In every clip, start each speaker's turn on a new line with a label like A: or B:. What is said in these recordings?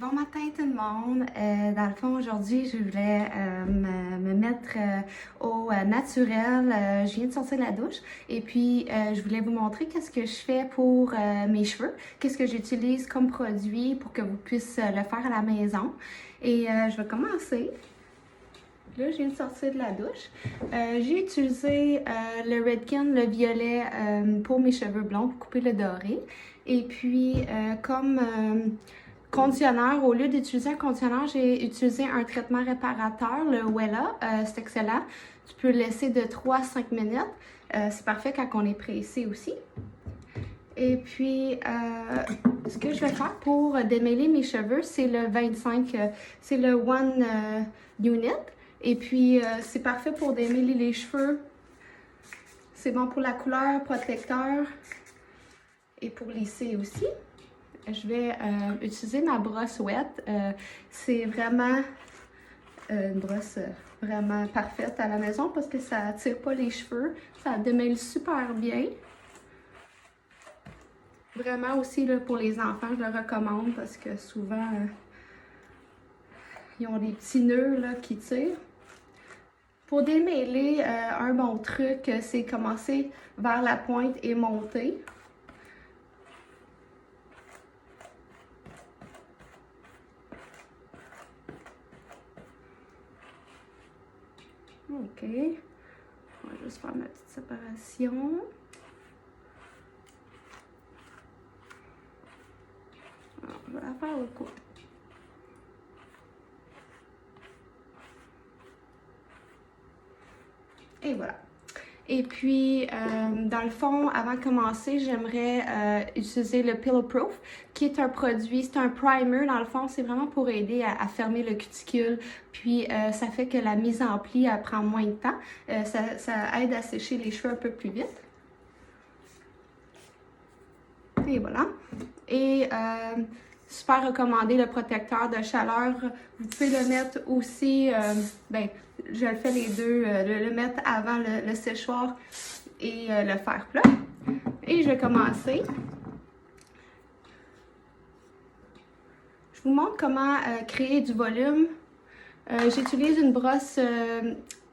A: Bon matin tout le monde. Dans le fond, aujourd'hui, je voulais me mettre au naturel. Je viens de sortir de la douche et puis je voulais vous montrer qu'est-ce que je fais pour mes cheveux, qu'est-ce que j'utilise comme produit pour que vous puissiez le faire à la maison. Et je vais commencer. Là, je viens de sortir de la douche. J'ai utilisé le Redken, le violet, pour mes cheveux blonds, pour couper le doré. Et puis, comme conditionneur, au lieu d'utiliser un conditionneur, j'ai utilisé un traitement réparateur, le Wella. C'est excellent. Tu peux le laisser de 3 à 5 minutes. C'est parfait quand on est pressé aussi. Et puis, ce que je vais faire pour démêler mes cheveux, c'est le 25, c'est le One Unit. Et puis, c'est parfait pour démêler les cheveux. C'est bon pour la couleur, protecteur et pour lisser aussi. Je vais utiliser ma brosse ouette. C'est vraiment une brosse vraiment parfaite à la maison parce que ça attire pas les cheveux. Ça démêle super bien. Vraiment aussi là, pour les enfants, je le recommande parce que souvent, ils ont des petits nœuds là, qui tirent. Pour démêler, un bon truc, c'est commencer vers la pointe et monter. OK. On va juste faire ma petite séparation. Alors, je vais la faire au cou. Et voilà. Et puis, dans le fond, avant de commencer, j'aimerais utiliser le Pillow Proof, qui est un produit, c'est un primer, dans le fond, c'est vraiment pour aider à fermer le cuticule. Puis, ça fait que la mise en pli, elle prend moins de temps. Ça aide à sécher les cheveux un peu plus vite. Et voilà. Et super recommandé le protecteur de chaleur. Vous pouvez le mettre aussi, je le fais les deux, le mettre avant le séchoir et le fer plat. Et je vais commencer. Je vous montre comment créer du volume. J'utilise une brosse,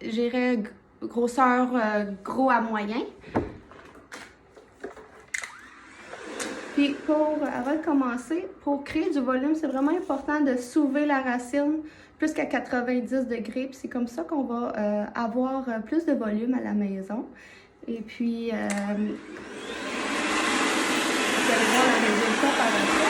A: j'irais grosseur gros à moyen. Puis avant de commencer, pour créer du volume, c'est vraiment important de soulever la racine plus qu'à 90 degrés. Puis c'est comme ça qu'on va avoir plus de volume à la maison. Et puis, vous allez voir le résultat par après.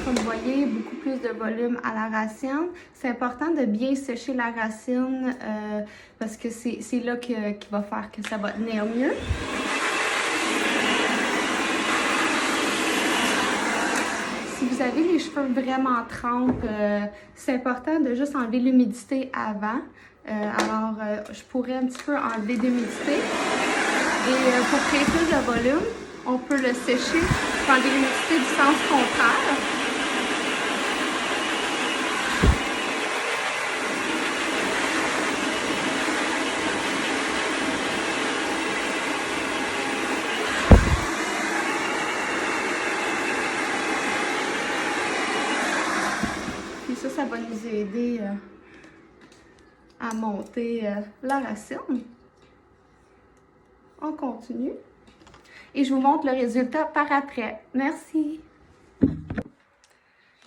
A: Comme vous voyez, beaucoup plus de volume à la racine. C'est important de bien sécher la racine parce que c'est là qui va faire que ça va tenir mieux. Si vous avez les cheveux vraiment trempes, c'est important de juste enlever l'humidité avant. Je pourrais un petit peu enlever l'humidité. Et pour créer plus de volume, on peut le sécher, enlever l'humidité du sens contraire. Ça va nous aider à monter la racine. On continue. Et je vous montre le résultat par après. Merci!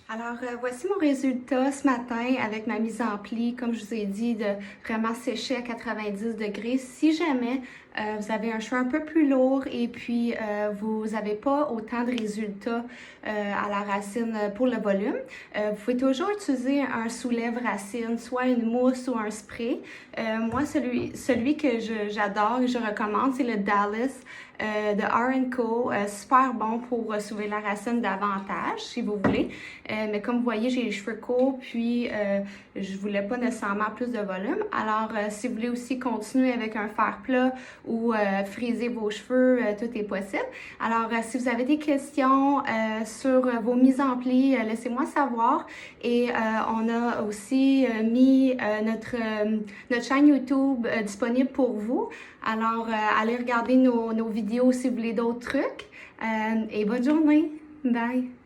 A: Alors, voici mon résultat ce matin avec ma mise en pli, comme je vous ai dit, de vraiment sécher à 90 degrés. Si jamais vous avez un cheveu un peu plus lourd et puis vous n'avez pas autant de résultats à la racine pour le volume. Vous pouvez toujours utiliser un soulève racine, soit une mousse ou un spray. Moi, celui que j'adore et je recommande, c'est le Dallas de R&Co. Super bon pour soulever la racine davantage, si vous voulez. Mais comme vous voyez, j'ai les cheveux courts, puis je voulais pas nécessairement plus de volume. Alors, si vous voulez aussi continuer avec un fer plat ou friser vos cheveux, tout est possible. Alors, si vous avez des questions sur vos mises en pli, laissez-moi savoir. Et on a aussi mis notre chaîne YouTube disponible pour vous. Alors, allez regarder nos vidéos si vous voulez d'autres trucs. Et bonne journée. Bye!